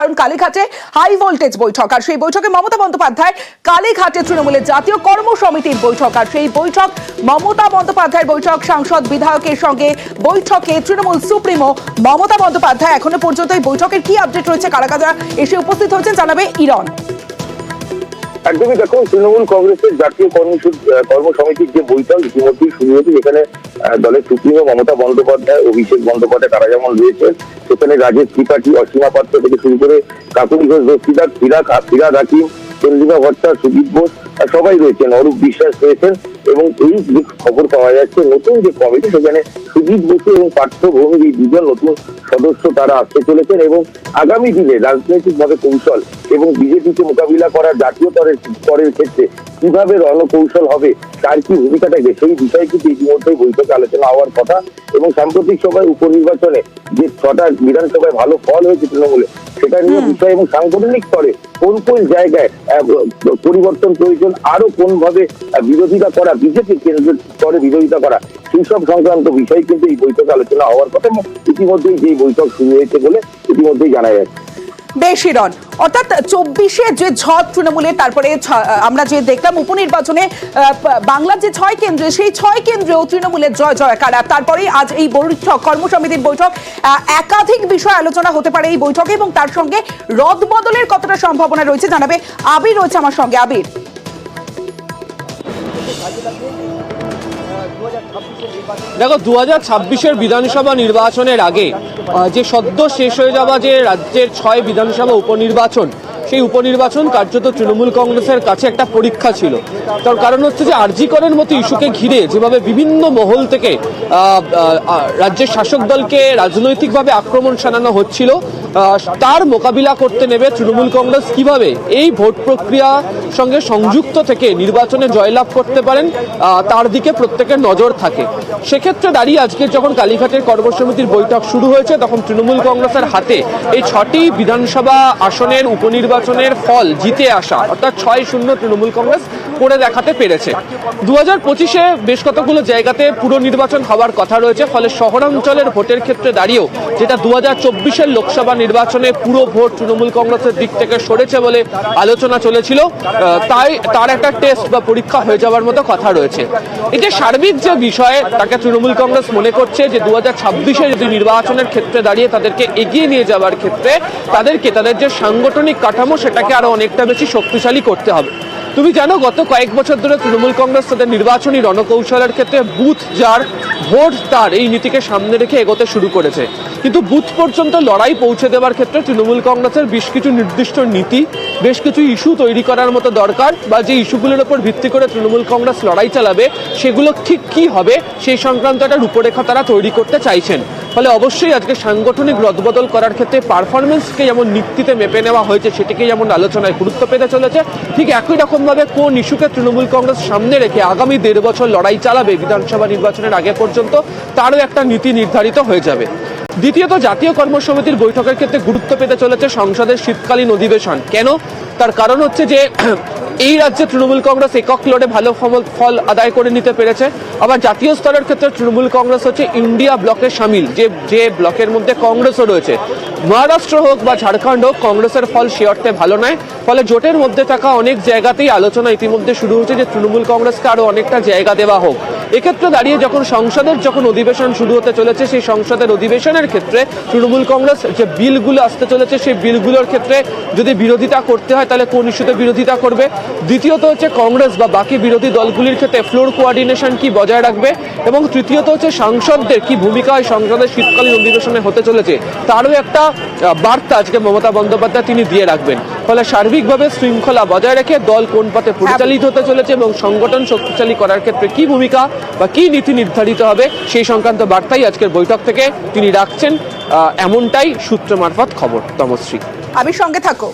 কারণ কালীঘাটে high voltage বৈঠক, আর সেই বৈঠকে মমতা বন্দ্যোপাধ্যায় কালীঘাটে তৃণমূলের জাতীয় কর্ম সমিতির বৈঠক, আর সেই বৈঠক মমতা বন্দ্যোপাধ্যায়ের বৈঠক সাংসদ বিধায়কের সঙ্গে বৈঠকে তৃণমূল সুপ্রিমো মমতা বন্দ্যোপাধ্যায় এখনো পর্যন্ত এই বৈঠকের কি আপডেট রয়েছে, কারা কারা এসে উপস্থিত হয়েছেন জানাবে ইরন। একদমই দেখো, তৃণমূল কংগ্রেসের জাতীয় কর্ম সমিতির যে বৈঠক ইতিমধ্যেই শুরু হয়েছে, যেখানে দলের সুপ্রিমো মমতা বন্দ্যোপাধ্যায়, অভিষেক বন্দ্যোপাধ্যায় তারা যেমন রয়েছেন, সেখানে রাজেশ ত্রিপাঠী, অসীমা পাত্র থেকে শুরু করে কাকুলি ঘোষ, দস্তিদার, ফিরাদ হাকিম, চন্দ্রিমা ভট্টাচার্য, সুদীপ বোস সবাই রয়েছেন, অরূপ বিশ্বাস রয়েছেন। এবং এই যে খবর পাওয়া যাচ্ছে, নতুন যে কমিটি সেখানে সুদীপ বসু এবং পার্থ ভৌমিক এই দুজন নতুন সদস্য তারা আসতে চলেছেন এবং আগামী দিনে রাজনৈতিকভাবে কৌশল এবং বিজেপিকে মোকাবিলা করার জাতীয় স্তরের ক্ষেত্রে কিভাবে রণকৌশল হবে, তার কি ভূমিকা থাকবে, সেই বিষয় কিন্তু ইতিমধ্যেই বৈঠকে আলোচনা হওয়ার কথা। এবং সাম্প্রতিক সময় উপনির্বাচনে যে 6টা বিধানসভায় ভালো ফল হয়েছে তৃণমূলে, সেটা নিয়ে বিষয় এবং সাংগঠনিক স্তরে কোন কোন জায়গায় পরিবর্তন প্রয়োজন, আরো কোন ভাবে বিরোধিতা করা, বিজেপি কেন্দ্রের স্তরে বিরোধিতা করা, সেই সব সংক্রান্ত বিষয় কিন্তু এই বৈঠকে আলোচনা হওয়ার কথা। ইতিমধ্যেই যে বৈঠক শুরু হয়েছে বলে ইতিমধ্যেই জানা যাচ্ছে। বেশ ইরন, অর্থাৎ 24-এ যে ঝড় তৃণমূলের, তারপরে আমরা যে দেখলাম উপনির্বাচনে বাংলার যে 6 কেন্দ্রে, সেই 6 কেন্দ্রেও তৃণমূলের জয় জয়কার। তারপরে আজ এই বৈঠক, কর্মসমিতির বৈঠক, একাধিক বিষয় আলোচনা হতে পারে এই বৈঠকে এবং তার সঙ্গে রদবদলের কতটা সম্ভাবনা রয়েছে জানাবে আবির রয়েছে আমার সঙ্গে। আবির, দেখো, 2026-এর বিধানসভা নির্বাচনের আগে যে সদ্য শেষ হয়ে যাওয়া যে রাজ্যের 6 বিধানসভা উপনির্বাচন, সেই উপনির্বাচন কার্যত তৃণমূল কংগ্রেসের কাছে একটা পরীক্ষা ছিল। তার কারণ হচ্ছে যে আরজি করের মতো ইস্যুকে ঘিরে যেভাবে বিভিন্ন মহল থেকে রাজ্যের শাসক দলকে রাজনৈতিকভাবে আক্রমণ শানানো হচ্ছিল, তার মোকাবিলা করতে নেবে তৃণমূল কংগ্রেস কিভাবে এই ভোট প্রক্রিয়া সঙ্গে সংযুক্ত থেকে নির্বাচনে জয়লাভ করতে পারেন, তার দিকে প্রত্যেকের নজর থাকে। সেক্ষেত্রে দাঁড়িয়ে আজকে যখন কালীঘাটের কর্মসমিতির বৈঠক শুরু হয়েছে, তখন তৃণমূল কংগ্রেসের হাতে এই 6টি বিধানসভা আসনের উপনির্বাচনের ফল জিতে আসা, অর্থাৎ 6-0 তৃণমূল কংগ্রেস করে দেখাতে পেরেছে। 2025-এ বেশ কতগুলো জায়গাতে পুরো নির্বাচন হওয়ার কথা রয়েছে, ফলে শহরাঞ্চলের ভোটের ক্ষেত্রে দাঁড়িয়েও যেটা 2024-এর লোকসভা নির্বাচনে পুরো ভোট তৃণমূল কংগ্রেসের দিক থেকে সরেছে বলে আলোচনা চলেছিল, তাই তার একটা টেস্ট বা পরীক্ষা হয়ে যাওয়ার মতো কথা রয়েছে। এটা সার্বিক যে বিষয়ে তাকে তৃণমূল কংগ্রেস মনে করছে যে 2026-এ যদি নির্বাচনের ক্ষেত্রে দাঁড়িয়ে তাদেরকে এগিয়ে নিয়ে যাওয়ার ক্ষেত্রে তাদের যে সাংগঠনিক কাঠামো, সেটাকে আরো অনেকটা বেশি শক্তিশালী করতে হবে। তুমি জানো, গত কয়েক বছর ধরে তৃণমূল কংগ্রেস তাদের নির্বাচনী রণকৌশলের ক্ষেত্রে বুথ যার ভোট তার এই নীতিকে সামনে রেখে এগোতে শুরু করেছে। কিন্তু বুথ পর্যন্ত লড়াই পৌঁছে দেওয়ার ক্ষেত্রে তৃণমূল কংগ্রেসের বেশ কিছু নির্দিষ্ট নীতি, বেশ কিছু ইস্যু তৈরি করার মতো দরকার, বা যে ইস্যুগুলোর উপর ভিত্তি করে তৃণমূল কংগ্রেস লড়াই চালাবে সেগুলো ঠিক কি হবে, সেই সংক্রান্ত একটা রূপরেখা তারা তৈরি করতে চাইছেন। ফলে অবশ্যই আজকে সাংগঠনিক রদবদল করার ক্ষেত্রে পারফরমেন্সকে যেমন নীতিতে মেপে নেওয়া হয়েছে, সেটিকে যেমন আলোচনায় গুরুত্ব পেতে চলেছে, ঠিক একই রকমভাবে কোন ইস্যুকে তৃণমূল কংগ্রেস সামনে রেখে আগামী 1.5 বছর লড়াই চালাবে বিধানসভা নির্বাচনের আগে পর্যন্ত, তারও একটা নীতি নির্ধারিত হয়ে যাবে। দ্বিতীয়ত, জাতীয় কর্মসমিতির বৈঠকের ক্ষেত্রে গুরুত্ব পেতে চলেছে সংসদের শীতকালীন অধিবেশন। কেন? তার কারণ হচ্ছে যে এই রাজ্যে তৃণমূল কংগ্রেস একক লড়ে ভালো ফল আদায় করে নিতে পেরেছে। আবার জাতীয় স্তরের ক্ষেত্রে তৃণমূল কংগ্রেস হচ্ছে ইন্ডিয়া ব্লকে সামিল, যে ব্লকের মধ্যে কংগ্রেসও রয়েছে। মহারাষ্ট্র হোক বা ঝাড়খণ্ড হোক, কংগ্রেসের ফল সে অর্থে ভালো নয়। ফলে জোটের মধ্যে থাকা অনেক জায়গাতেই আলোচনা ইতিমধ্যে শুরু হচ্ছে যে তৃণমূল কংগ্রেসকে আরো অনেকটা জায়গা দেওয়া হোক। এক্ষেত্রে দাঁড়িয়ে যখন অধিবেশন শুরু হতে চলেছে, সেই সংসদের অধিবেশনের ক্ষেত্রে তৃণমূল কংগ্রেস যে বিলগুলো আসতে চলেছে, সেই বিলগুলোর ক্ষেত্রে যদি বিরোধিতা করতে হয়, তাহলে কোন ইস্যুতে বিরোধিতা করবে। দ্বিতীয়ত হচ্ছে কংগ্রেস বা বাকি বিরোধী দলগুলির ক্ষেত্রে ফ্লোর কোঅর্ডিনেশন কি বজায় রাখবে, এবং তৃতীয়ত হচ্ছে সাংসদদের কি ভূমিকা হয় সংসদের শীতকালীন অধিবেশনে হতে চলেছে, তারও একটা বার্তা আজকে মমতা বন্দ্যোপাধ্যায় তিনি দিয়ে রাখবেন। ফলে সার্বিকভাবে শৃঙ্খলা বজায় রেখে দল কোন পথে পরিচালিত হতে চলেছে এবং সংগঠন শক্তিশালী করার ক্ষেত্রে কি ভূমিকা বা কি নীতি নির্ধারিত হবে, সেই সংক্রান্ত বার্তাই আজকের বৈঠক থেকে তিনি রাখছেন, এমনটাই সূত্র মারফত খবর। তমশ্রী, আমি সঙ্গে থাকো।